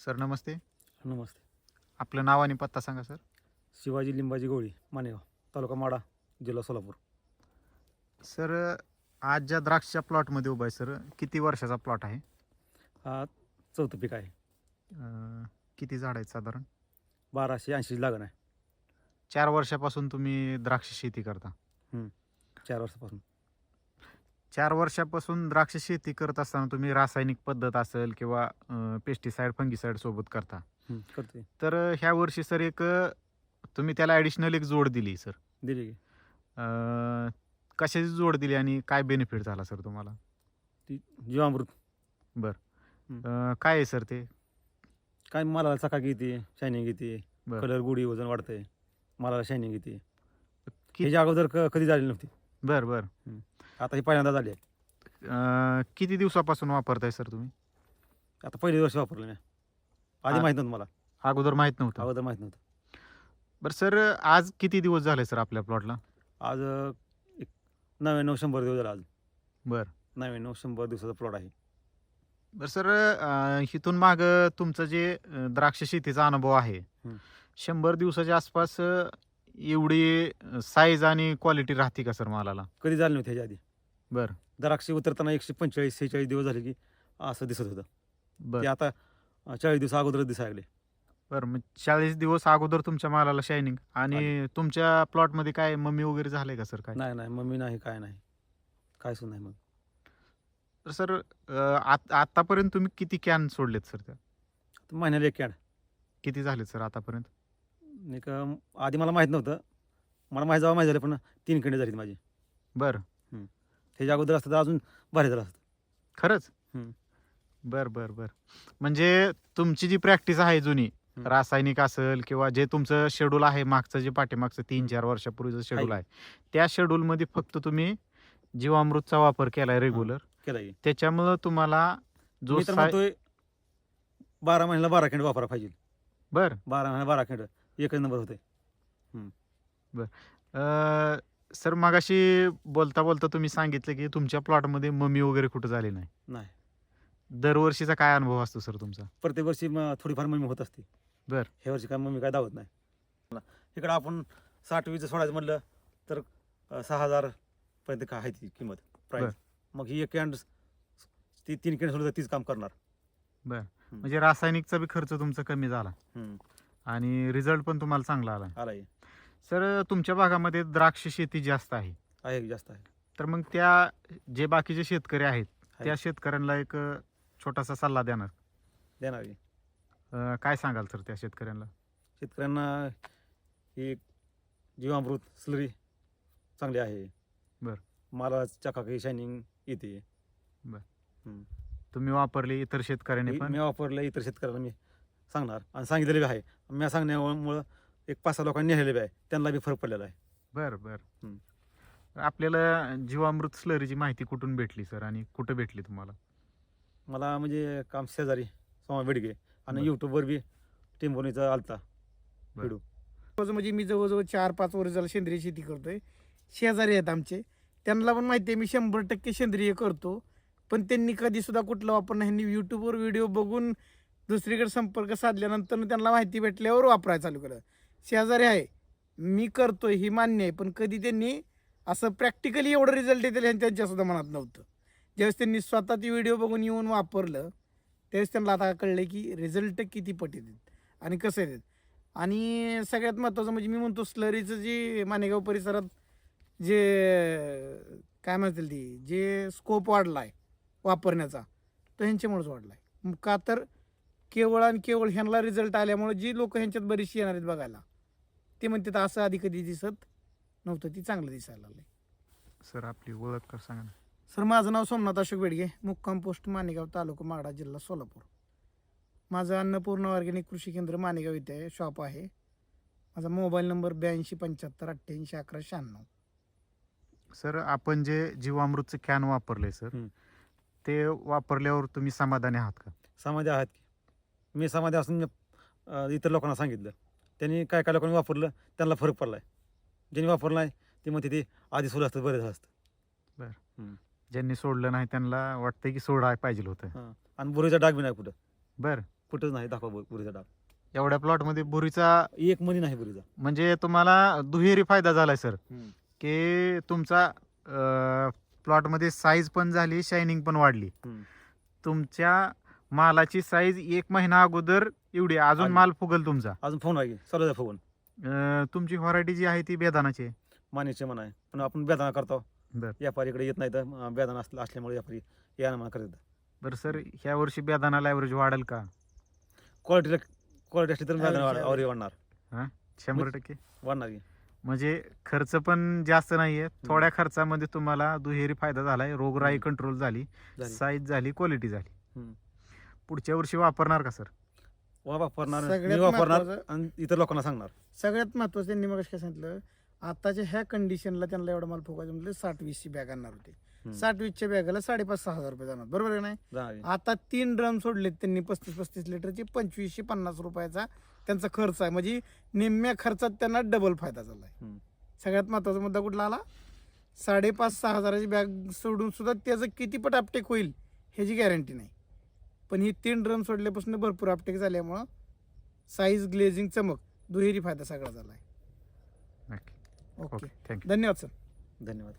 Sir नमस्ते. नमस्ते. आपलं नाव आणि पत्ता सांगा सर. शिवाजी लिंबाजी गवळी, मानेगाव, तालुका माडा, जिल्हा सोलापूर. सर आज ज्या द्राक्षच्या प्लॉटमध्ये उभा आहे सर, किती वर्षाचा प्लॉट आहे? हा चौथं पीक आहे. किती झाड आहेत साधारण? 1280 लागण आहे. 4 वर्षापासून तुम्ही द्राक्ष शेती करता. 4 वर्षापासून. 4 वर्षापासून द्राक्ष शेती करत असताना तुम्ही रासायनिक पद्धत असेल किंवा पेस्टिसाइड फंगिसाइड सोबत करता. करते. तर ह्या वर्षी सर एक तुम्ही त्याला ॲडिशनल एक जोड दिली सर. दिली की कशाची जोड दिली आणि काय बेनिफिट झाला सर तुम्हाला? ती जीवामृत. काय आहे सर ते? काय मालाला चकाकी येते, शायनिंग येते, बरं. कलर गोडी वजन वाढतंय, मालाला शायनिंग येते. कि- ह्याच्या अगोदर कधी झाली नव्हती. बरं. आता ही पहिल्यांदा झाली आहे. किती दिवसापासून वापरताय सर तुम्ही? आता पहिली वर्ष वापरलं मी. आधी माहीत नव्हतं मला. अगोदर माहित नव्हतं. अगोदर माहीत नव्हतं. बरं सर, आज किती दिवस झाले सर आपल्या प्लॉटला? आज एक 99-100 दिवस झाला आज. बरं 99-100 दिवसाचा प्लॉट आहे. बरं सर, इथून माग तुमचं जे द्राक्ष शेतीचा अनुभव आहे, 100 दिवसाच्या आसपास एवढी साईज आणि क्वालिटी राहते का सर मालाला? कधी झाली नव्हती ह्याच्या आधी. बरं द्राक्षे उतरताना 145-46 दिवस झाले की असं दिसत होतं. ते बरं आता 40 दिवस अगोदरच दिसायला लागले. बरं मग 40 दिवस अगोदर तुमच्या मालाला शायनिंग आणि तुमच्या प्लॉटमध्ये काय मम्मी वगैरे झालंय का सर काय? नाही मम्मी नाही, काय नाही, काय सुद्धा नाही. मग तर सर आतापर्यंत तुम्ही किती कॅन सोडलेत सर त्या? आता महिन्याला 1 कॅड. किती झालेत सर आतापर्यंत? एक आधी मला माहीत नव्हतं. मला माहीत झालं पण 3 कॅन्ड झाली माझी. बरं त्याच्या अगोदर असतं तर अजून भारी झालं असतं. खरंच? बरं. म्हणजे तुमची जी प्रॅक्टिस आहे जुनी, रासायनिक असेल किंवा जे तुमचं शेड्यूल आहे मागचं, जे पाठीमागचं 3-4 वर्षापूर्वीचं शेड्यूल आहे, त्या शेड्यूलमध्ये फक्त तुम्ही जीवामृतचा वापर केलाय रेग्युलर. केला की त्याच्यामुळं तुम्हाला जो मी तर म्हणतोय 12 महिन्याला 12 कॅन्ड वापरा पाहिजे. बरं 12 महिन्याला 12 कॅन्ड एकच नंबर होते. सर मगाशी बोलता तुम्ही सांगितलं की तुमच्या प्लॉटमध्ये मम्मी वगैरे कुठं झाली नाही. नाही, दरवर्षीचा काय अनुभव असतो सर तुमचा? प्रत्येक वर्षी थोडीफार मम्मी होत असते. बरं ह्या वर्षी काय मम्मी काय दावत नाही. इकडं आपण 60-20 सोडायचं म्हटलं तर 6,000 पर्यंत काय आहे ती किंमत प्राईस. मग ही 1 कॅन्ड ती 3 कॅन्ड सोडलं तर तीच काम करणार. बरं म्हणजे रासायनिकचा बी खर्च तुमचा कमी झाला आणि रिझल्ट पण तुम्हाला चांगला आला. आलाय सर तुमच्या भागामध्ये द्राक्ष शेती जास्त आहे, जास्त आहे. तर मग त्या जे बाकीचे शेतकरी आहेत त्या शेतकऱ्यांना एक छोटासा सल्ला देणार. देणार की काय सांगाल सर त्या शेतकऱ्यांना? शेतकऱ्यांना ही जीवामृत स्लरी चांगली आहे. बरं मला चकाकी शायनिंग येते. तुम्ही वापरले, इतर शेतकऱ्यांनी पण? मी वापरलं, इतर शेतकऱ्यांना मी सांगणार आणि सांगितलेलं बी आहे. मी सांगण्यामुळं एक 5-6 लोकांनी नेलेले बी आहे, त्यांना बी फरक पडलेला आहे. बरं आपल्याला जीवामृत स्लरीची माहिती कुठून भेटली सर आणि कुठं भेटली तुम्हाला? मला म्हणजे काम शेजारी सोमा बेडगे आणि यूट्यूबवर बी टिंबोनीचा आलता व्हिडिओ. म्हणजे मी जवळजवळ 4-5 वर्ष झालं सेंद्रिय शेती करतोय. शेजारी आहेत आमचे, त्यांना पण माहिती आहे मी 100% सेंद्रिय करतो. पण त्यांनी कधी सुद्धा कुठलं वापरलं नाही. ह्यांनी यूट्यूबवर व्हिडिओ बघून दुसरीकडे संपर्क साधल्यानंतर त्यांना माहिती भेटल्यावर वापरायला चालू केलं. शेजारी आहे, मी करतोय ही मान्य आहे, पण कधी त्यांनी असं प्रॅक्टिकली एवढं रिझल्ट येतील त्यांच्यासुद्धा मनात नव्हतं. ज्यावेळेस त्यांनी स्वतः ती व्हिडिओ बघून येऊन वापरलं त्यावेळेस त्यांना आता कळलं की रिझल्ट किती पट येतात आणि कसं येतात. आणि सगळ्यात महत्त्वाचं म्हणजे मी म्हणतो स्लरीचं जे मानेगाव परिसरात जे काय म्हणतील ती जे स्कोप वाढला आहे वापरण्याचा, तो ह्यांच्यामुळेच वाढला आहे. का तर केवळ आणि केवळ ह्यांना रिझल्ट आल्यामुळे जी लोक ह्यांच्यात बरीचशी येणार आहेत बघायला, ते म्हणतात असं आधी कधी दिसत नव्हतं, ती चांगलं दिसायला लागलं. सर आपली ओळख का सांगा ना? सर माझं नाव सोमनाथ अशोक बेडगे, मुक्काम पोस्ट मानेगाव, तालुका माडा, जिल्हा सोलापूर. माझं अन्नपूर्ण ऑर्गॅनिक कृषी केंद्र मानेगाव इथे शॉप आहे. माझा मोबाईल नंबर 8275881196. सर आपण जे जीवामृतचं कॅन वापरले सर, ते वापरल्यावर तुम्ही समाधानी आहात का? समाधी आहात की मी समाधी असून इतर लोकांना सांगितलं, त्यांनी काय लोकांनी वापरलं, त्यांना फरक पडला आहे. ज्यांनी वापरलं नाही ते म्हणते ते आधी सोडलं असतं बरं झालं असतं. ज्यांनी सोडलं नाही त्यांना वाटतं की सोडायला पाहिजे होतं. आणि बुरीचा डाग बी नाही कुठं. बरं कुठंच नाही दाखवा बुरीचा डाग. एवढ्या प्लॉटमध्ये बुरीचा एक मणी नाही बुरीचा. म्हणजे तुम्हाला दुहेरी फायदा झालाय सर, हम्म. की तुमचा प्लॉटमध्ये साईज पण झाली, शायनिंग पण वाढली. हम्म. तुमच्या मालाची साईज 1 महिना अगोदर एवढी, अजून आली. माल फुगल तुमचा. अजून फोन आहे चालू आहे फोन. तुमची व्हरायटी जी आहे ती बेदानाची आहे. मानेचे म्हणा आहे, पण आपण बेदाना करतो. बर. व्यापारी इकडे येत नाही तर बेदाना असल्यामुळे व्यापारी यानं म्हणा करतात. बरं सर, ह्या वर्षी बेदानाला ॲव्हरेज वाढेल का? क्वालिटी असली तर बेदाना Average. आवरी वाढणार 100%. वाढणार की. म्हणजे खर्च पण जास्त नाहीये, थोड्या खर्चामध्ये तुम्हाला दुहेरी फायदा झालाय. रोगराई कंट्रोल झाली, झाली. साईज झाली, क्वालिटी झाली. हम्म. पुढच्या वर्षी वापरणार का सर? वापरणार, सगळ्यात मी वापरणार महत्त्वाचं- आणि इतर लोकांना सांगणार. सगळ्यात महत्वाचं त्यांनी मग काय सांगितलं, आताच्या ह्या कंडिशनला त्यांना एवढा माल फुगायचं म्हणजे 60-20ची बॅग आणणार होते. 60-20च्या बॅगाला 5,500-6,000 रुपये जाणार, बरोबर आहे नाही? जाणार की. आता 3 ड्रम सोडलेत त्यांनी 35-35 लिटरचे, 2550 रुपयाचा त्यांचा खर्च आहे. म्हणजे निम्म्या खर्चात त्यांना डबल फायदा झालाय. हम्म. सगळ्यात महत्वाचा मुद्दा कुठला आला, 5,500-6,000ची बॅग सोडून सुद्धा त्याचं किती पट अपटेक होईल ह्याची गॅरंटी नाही. पण ही 3 ड्रम सोडल्यापासून भरपूर अपटेक झाल्यामुळं साईज, ग्लेझिंग, चमक दुहेरी फायदा सगळा झालाय. नक्की. Okay, okay, thank you. धन्यवाद सर. धन्यवाद.